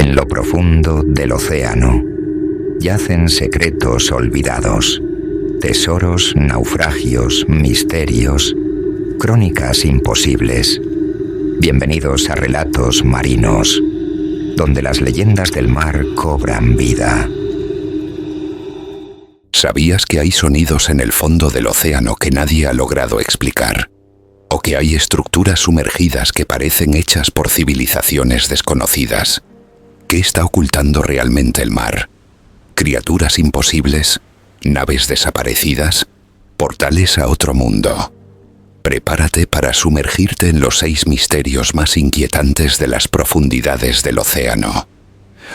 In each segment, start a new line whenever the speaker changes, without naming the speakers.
En lo profundo del océano yacen secretos olvidados, tesoros, naufragios, misterios, crónicas imposibles. Bienvenidos a Relatos Marinos, donde las leyendas del mar cobran vida.
¿Sabías que hay sonidos en el fondo del océano que nadie ha logrado explicar? ¿O que hay estructuras sumergidas que parecen hechas por civilizaciones desconocidas? ¿Qué está ocultando realmente el mar? ¿Criaturas imposibles? ¿Naves desaparecidas? ¿Portales a otro mundo? Prepárate para sumergirte en los 6 misterios más inquietantes de las profundidades del océano.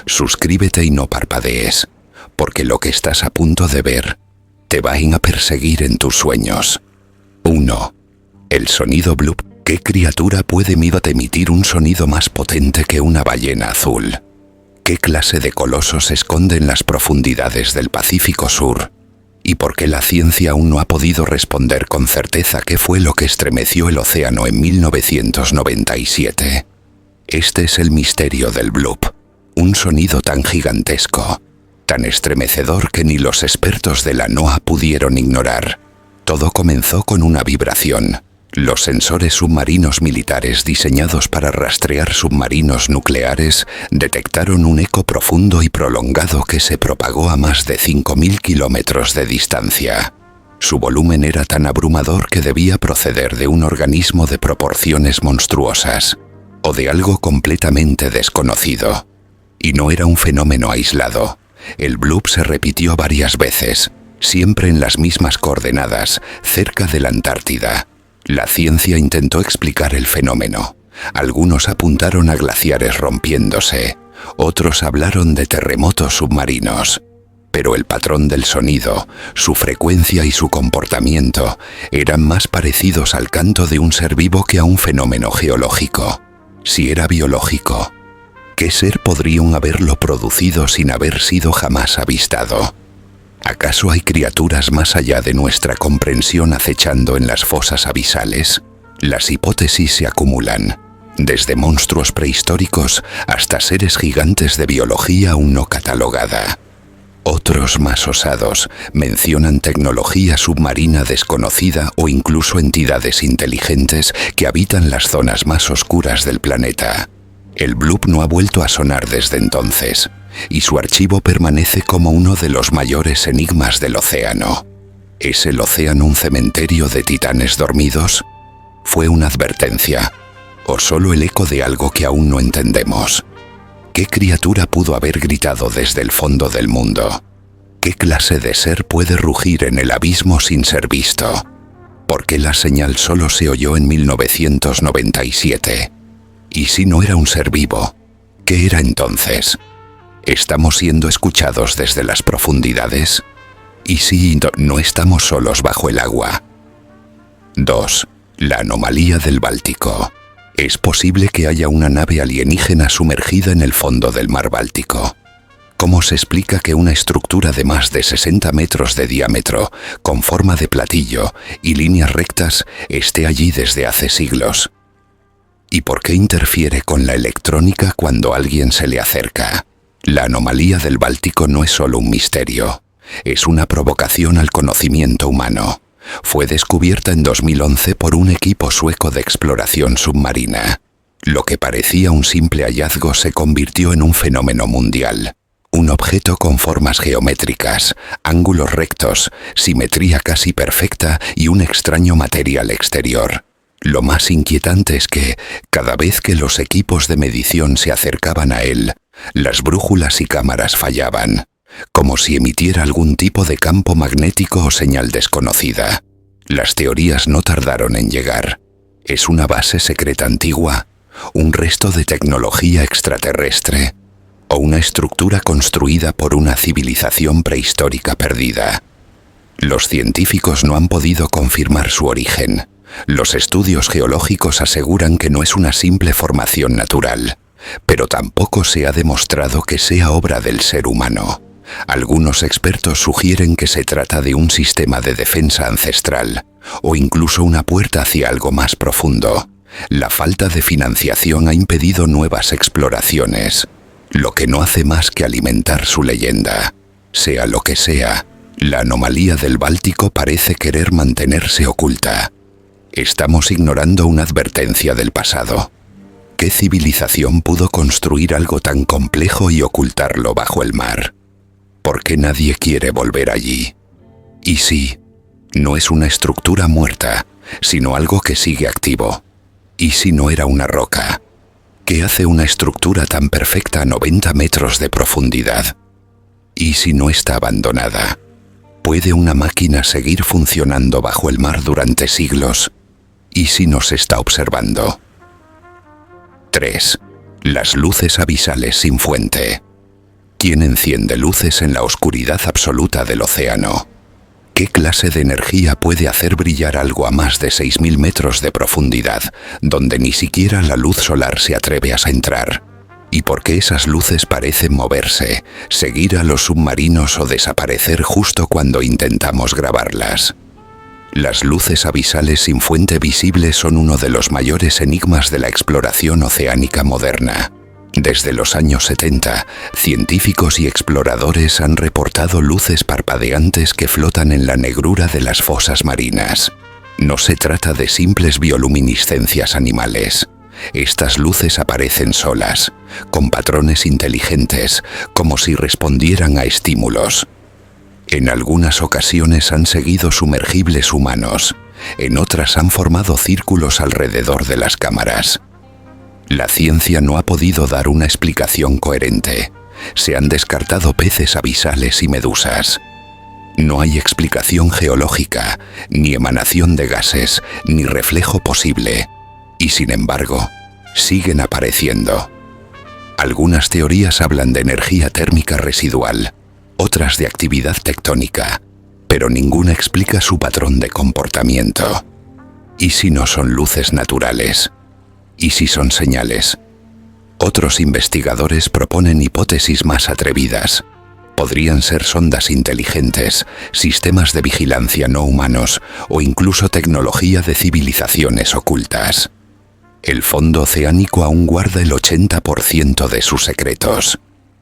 Suscríbete y no parpadees, porque lo que estás a punto de ver te va a perseguir en tus sueños. 1. El sonido bloop. ¿Qué criatura puede emitir un sonido más potente que una ballena azul? ¿Qué clase de coloso se esconde en las profundidades del Pacífico Sur? ¿Y por qué la ciencia aún no ha podido responder con certeza qué fue lo que estremeció el océano en 1997? Este es el misterio del bloop, un sonido tan gigantesco, tan estremecedor que ni los expertos de la NOAA pudieron ignorar. Todo comenzó con una vibración. Los sensores submarinos militares diseñados para rastrear submarinos nucleares detectaron un eco profundo y prolongado que se propagó a más de 5.000 kilómetros de distancia. Su volumen era tan abrumador que debía proceder de un organismo de proporciones monstruosas, o de algo completamente desconocido. Y no era un fenómeno aislado. El bloop se repitió varias veces, siempre en las mismas coordenadas, cerca de la Antártida. La ciencia intentó explicar el fenómeno. Algunos apuntaron a glaciares rompiéndose, otros hablaron de terremotos submarinos. Pero el patrón del sonido, su frecuencia y su comportamiento eran más parecidos al canto de un ser vivo que a un fenómeno geológico. Si era biológico, ¿qué ser podrían haberlo producido sin haber sido jamás avistado? ¿Acaso hay criaturas más allá de nuestra comprensión acechando en las fosas abisales? Las hipótesis se acumulan, desde monstruos prehistóricos hasta seres gigantes de biología aún no catalogada. Otros más osados mencionan tecnología submarina desconocida o incluso entidades inteligentes que habitan las zonas más oscuras del planeta. El bloop no ha vuelto a sonar desde entonces, y su archivo permanece como uno de los mayores enigmas del océano. ¿Es el océano un cementerio de titanes dormidos? ¿Fue una advertencia? ¿O solo el eco de algo que aún no entendemos? ¿Qué criatura pudo haber gritado desde el fondo del mundo? ¿Qué clase de ser puede rugir en el abismo sin ser visto? ¿Por qué la señal solo se oyó en 1997? ¿Y si no era un ser vivo? ¿Qué era entonces? ¿Estamos siendo escuchados desde las profundidades? ¿Y si no estamos solos bajo el agua? 2. La anomalía del Báltico. ¿Es posible que haya una nave alienígena sumergida en el fondo del mar Báltico? ¿Cómo se explica que una estructura de más de 60 metros de diámetro, con forma de platillo y líneas rectas, esté allí desde hace siglos? ¿Y por qué interfiere con la electrónica cuando alguien se le acerca? La anomalía del Báltico no es solo un misterio, es una provocación al conocimiento humano. Fue descubierta en 2011 por un equipo sueco de exploración submarina. Lo que parecía un simple hallazgo se convirtió en un fenómeno mundial. Un objeto con formas geométricas, ángulos rectos, simetría casi perfecta y un extraño material exterior. Lo más inquietante es que, cada vez que los equipos de medición se acercaban a él, las brújulas y cámaras fallaban, como si emitiera algún tipo de campo magnético o señal desconocida. Las teorías no tardaron en llegar. ¿Es una base secreta antigua? ¿Un resto de tecnología extraterrestre? ¿O una estructura construida por una civilización prehistórica perdida? Los científicos no han podido confirmar su origen. Los estudios geológicos aseguran que no es una simple formación natural, pero tampoco se ha demostrado que sea obra del ser humano. Algunos expertos sugieren que se trata de un sistema de defensa ancestral, o incluso una puerta hacia algo más profundo. La falta de financiación ha impedido nuevas exploraciones. lo que no hace más que alimentar su leyenda. Sea lo que sea, la anomalía del Báltico parece querer mantenerse oculta. Estamos ignorando una advertencia del pasado. ¿Qué civilización pudo construir algo tan complejo y ocultarlo bajo el mar? ¿Por qué nadie quiere volver allí? Y sí, no es una estructura muerta, sino algo que sigue activo. ¿Y si no era una roca? ¿Qué hace una estructura tan perfecta a 90 metros de profundidad? ¿Y si no está abandonada? ¿Puede una máquina seguir funcionando bajo el mar durante siglos? ¿Y si nos está observando? 3. Las luces abisales sin fuente. ¿Quién enciende luces en la oscuridad absoluta del océano? ¿Qué clase de energía puede hacer brillar algo a más de 6.000 metros de profundidad, donde ni siquiera la luz solar se atreve a entrar? ¿Y por qué esas luces parecen moverse, seguir a los submarinos o desaparecer justo cuando intentamos grabarlas? Las luces abisales sin fuente visible son uno de los mayores enigmas de la exploración oceánica moderna. Desde los años 70, científicos y exploradores han reportado luces parpadeantes que flotan en la negrura de las fosas marinas. No se trata de simples bioluminiscencias animales. Estas luces aparecen solas, con patrones inteligentes, como si respondieran a estímulos. En algunas ocasiones han seguido sumergibles humanos, en otras han formado círculos alrededor de las cámaras. La ciencia no ha podido dar una explicación coherente. Se han descartado peces abisales y medusas. No hay explicación geológica, ni emanación de gases, ni reflejo posible. Y sin embargo, siguen apareciendo. Algunas teorías hablan de energía térmica residual, otras de actividad tectónica, pero ninguna explica su patrón de comportamiento. ¿Y si no son luces naturales? ¿Y si son señales? Otros investigadores proponen hipótesis más atrevidas. Podrían ser sondas inteligentes, sistemas de vigilancia no humanos o incluso tecnología de civilizaciones ocultas. El fondo oceánico aún guarda el 80% de sus secretos.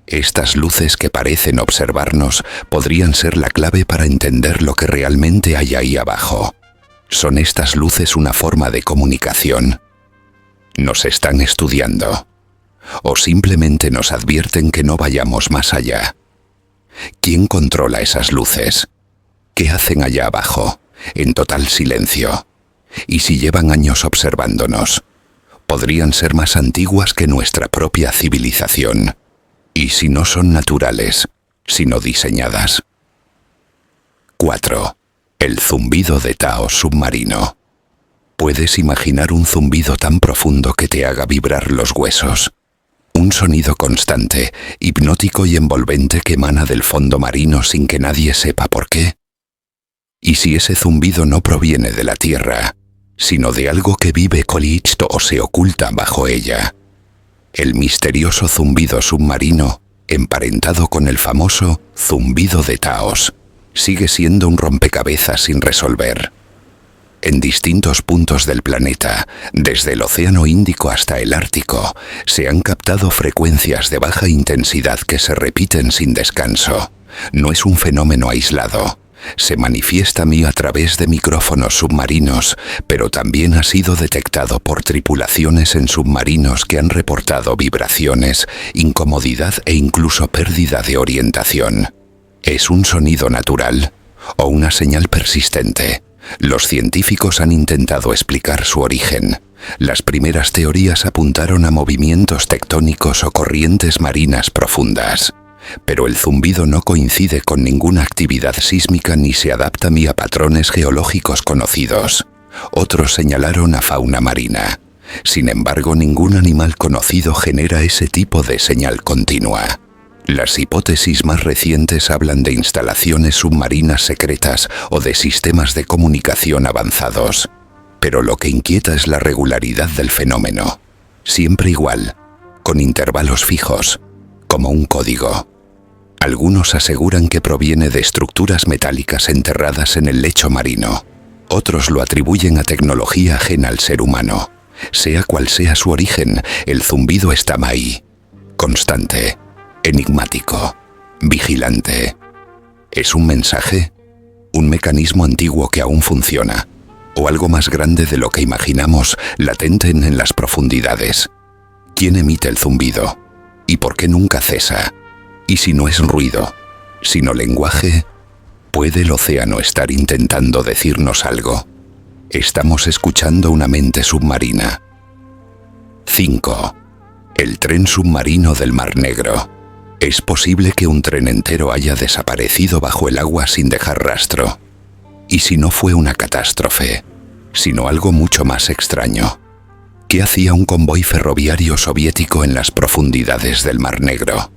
Estas luces que parecen observarnos podrían ser la clave para entender lo que realmente hay ahí abajo. ¿Son estas luces una forma de comunicación? ¿Nos están estudiando? ¿O simplemente nos advierten que no vayamos más allá? ¿Quién controla esas luces? ¿Qué hacen allá abajo, en total silencio? ¿Y si llevan años observándonos? Podrían ser más antiguas que nuestra propia civilización. ¿Y si no son naturales, sino diseñadas? 4. El zumbido de Taos submarino. ¿Puedes imaginar un zumbido tan profundo que te haga vibrar los huesos? Un sonido constante, hipnótico y envolvente que emana del fondo marino sin que nadie sepa por qué. ¿Y si ese zumbido no proviene de la tierra, sino de algo que vive Colisto o se oculta bajo ella? El misterioso zumbido submarino, emparentado con el famoso zumbido de Taos, sigue siendo un rompecabezas sin resolver. En distintos puntos del planeta, desde el Océano Índico hasta el Ártico, se han captado frecuencias de baja intensidad que se repiten sin descanso. No es un fenómeno aislado. Se manifiesta a través de micrófonos submarinos, pero también ha sido detectado por tripulaciones en submarinos que han reportado vibraciones, incomodidad e incluso pérdida de orientación. ¿Es un sonido natural o una señal persistente? Los científicos han intentado explicar su origen. Las primeras teorías apuntaron a movimientos tectónicos o corrientes marinas profundas. Pero el zumbido no coincide con ninguna actividad sísmica ni se adapta a patrones geológicos conocidos. Otros señalaron a fauna marina. Sin embargo, ningún animal conocido genera ese tipo de señal continua. Las hipótesis más recientes hablan de instalaciones submarinas secretas o de sistemas de comunicación avanzados. Pero lo que inquieta es la regularidad del fenómeno. Siempre igual, con intervalos fijos, como un código. Algunos aseguran que proviene de estructuras metálicas enterradas en el lecho marino. Otros lo atribuyen a tecnología ajena al ser humano. Sea cual sea su origen, el zumbido está ahí, constante. Enigmático, vigilante. ¿Es un mensaje? ¿Un mecanismo antiguo que aún funciona? ¿O algo más grande de lo que imaginamos, latente en las profundidades? ¿Quién emite el zumbido? ¿Y por qué nunca cesa? ¿Y si no es ruido, sino lenguaje? ¿Puede el océano estar intentando decirnos algo? Estamos escuchando una mente submarina. 5. El tren submarino del Mar Negro. Es posible que un tren entero haya desaparecido bajo el agua sin dejar rastro. ¿Y si no fue una catástrofe, sino algo mucho más extraño? ¿Qué hacía un convoy ferroviario soviético en las profundidades del Mar Negro?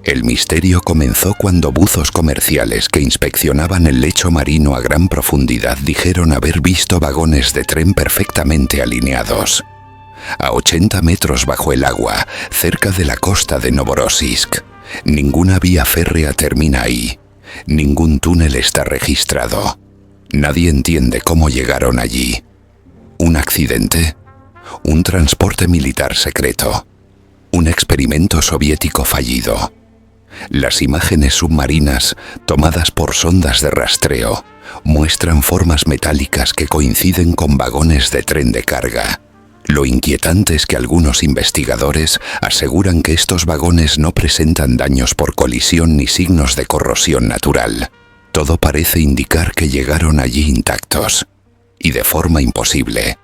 El misterio comenzó cuando buzos comerciales que inspeccionaban el lecho marino a gran profundidad dijeron haber visto vagones de tren perfectamente alineados. A 80 metros bajo el agua, cerca de la costa de Novorossiysk. Ninguna vía férrea termina ahí. Ningún túnel está registrado. Nadie entiende cómo llegaron allí. ¿Un accidente? ¿Un transporte militar secreto? ¿Un experimento soviético fallido? Las imágenes submarinas, tomadas por sondas de rastreo, muestran formas metálicas que coinciden con vagones de tren de carga. Lo inquietante es que algunos investigadores aseguran que estos vagones no presentan daños por colisión ni signos de corrosión natural. Todo parece indicar que llegaron allí intactos. Y de forma imposible.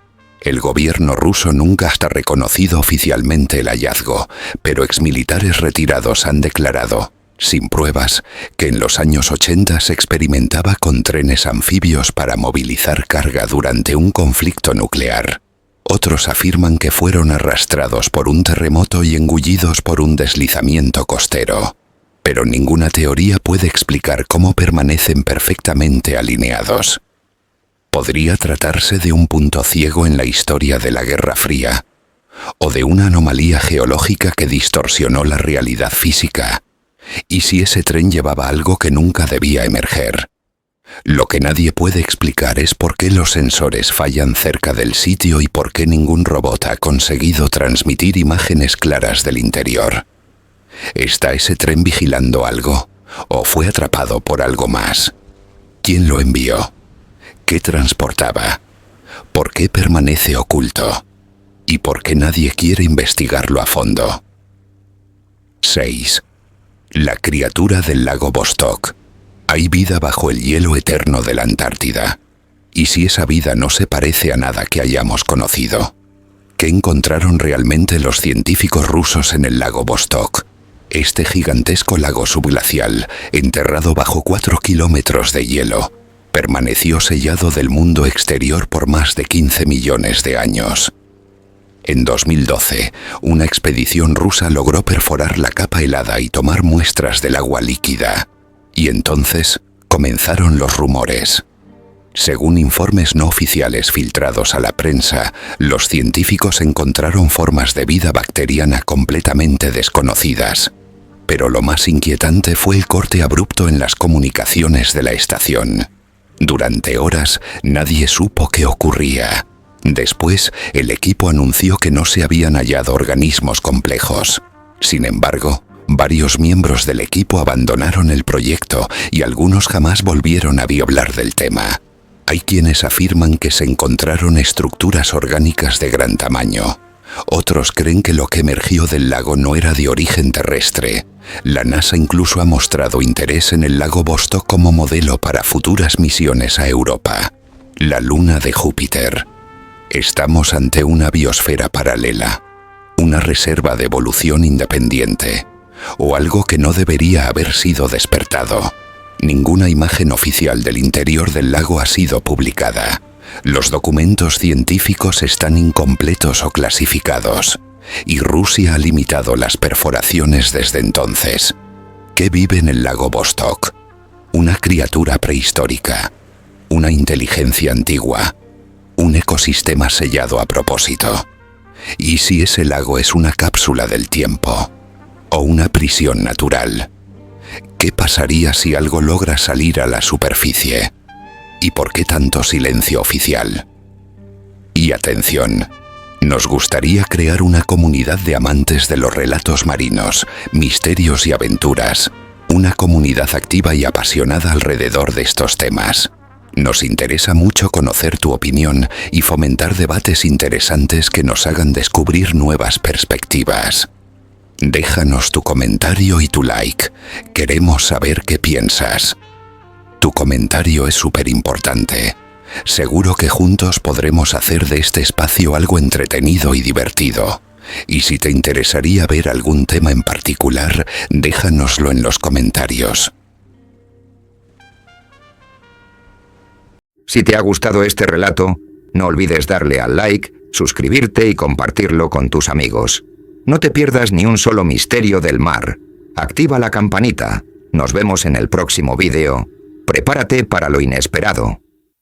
El gobierno ruso nunca ha reconocido oficialmente el hallazgo, pero exmilitares retirados han declarado, sin pruebas, que en los años 80 se experimentaba con trenes anfibios para movilizar carga durante un conflicto nuclear. Otros afirman que fueron arrastrados por un terremoto y engullidos por un deslizamiento costero. Pero ninguna teoría puede explicar cómo permanecen perfectamente alineados. ¿Podría tratarse de un punto ciego en la historia de la Guerra Fría? ¿O de una anomalía geológica que distorsionó la realidad física? ¿Y si ese tren llevaba algo que nunca debía emerger? Lo que nadie puede explicar es por qué los sensores fallan cerca del sitio y por qué ningún robot ha conseguido transmitir imágenes claras del interior. ¿Está ese tren vigilando algo? ¿O fue atrapado por algo más? ¿Quién lo envió? ¿Qué transportaba? ¿Por qué permanece oculto? ¿Y por qué nadie quiere investigarlo a fondo? 6. La criatura del lago Vostok. Hay vida bajo el hielo eterno de la Antártida. ¿Y si esa vida no se parece a nada que hayamos conocido? ¿Qué encontraron realmente los científicos rusos en el lago Vostok? Este gigantesco lago subglacial, enterrado bajo 4 kilómetros de hielo, permaneció sellado del mundo exterior por más de 15 millones de años. En 2012, una expedición rusa logró perforar la capa helada y tomar muestras del agua líquida. Y entonces comenzaron los rumores. Según informes no oficiales filtrados a la prensa, los científicos encontraron formas de vida bacteriana completamente desconocidas. Pero lo más inquietante fue el corte abrupto en las comunicaciones de la estación. Durante horas nadie supo qué ocurría. Después, el equipo anunció que no se habían hallado organismos complejos. Sin embargo, varios miembros del equipo abandonaron el proyecto y algunos jamás volvieron a hablar del tema. Hay quienes afirman que se encontraron estructuras orgánicas de gran tamaño. Otros creen que lo que emergió del lago no era de origen terrestre. La NASA incluso ha mostrado interés en el lago Vostok como modelo para futuras misiones a Europa. La luna de Júpiter. Estamos ante una biosfera paralela, una reserva de evolución independiente, o algo que no debería haber sido despertado. Ninguna imagen oficial del interior del lago ha sido publicada. Los documentos científicos están incompletos o clasificados, y Rusia ha limitado las perforaciones desde entonces. ¿Qué vive en el lago Vostok? Una criatura prehistórica, una inteligencia antigua, un ecosistema sellado a propósito. ¿Y si ese lago es una cápsula del tiempo? ¿O una prisión natural? ¿Qué pasaría si algo logra salir a la superficie? ¿Y por qué tanto silencio oficial? Y atención, Nos gustaría crear una comunidad de amantes de los relatos marinos, misterios y aventuras. Una comunidad activa y apasionada alrededor de estos temas. Nos interesa mucho conocer tu opinión y fomentar debates interesantes que nos hagan descubrir nuevas perspectivas. Déjanos tu comentario y tu like. Queremos saber qué piensas. Tu comentario es súper importante. Seguro que juntos podremos hacer de este espacio algo entretenido y divertido. Y si te interesaría ver algún tema en particular, déjanoslo en los comentarios.
Si te ha gustado este relato, no olvides darle al like, suscribirte y compartirlo con tus amigos. No te pierdas ni un solo misterio del mar. Activa la campanita. Nos vemos en el próximo vídeo. Prepárate para lo inesperado.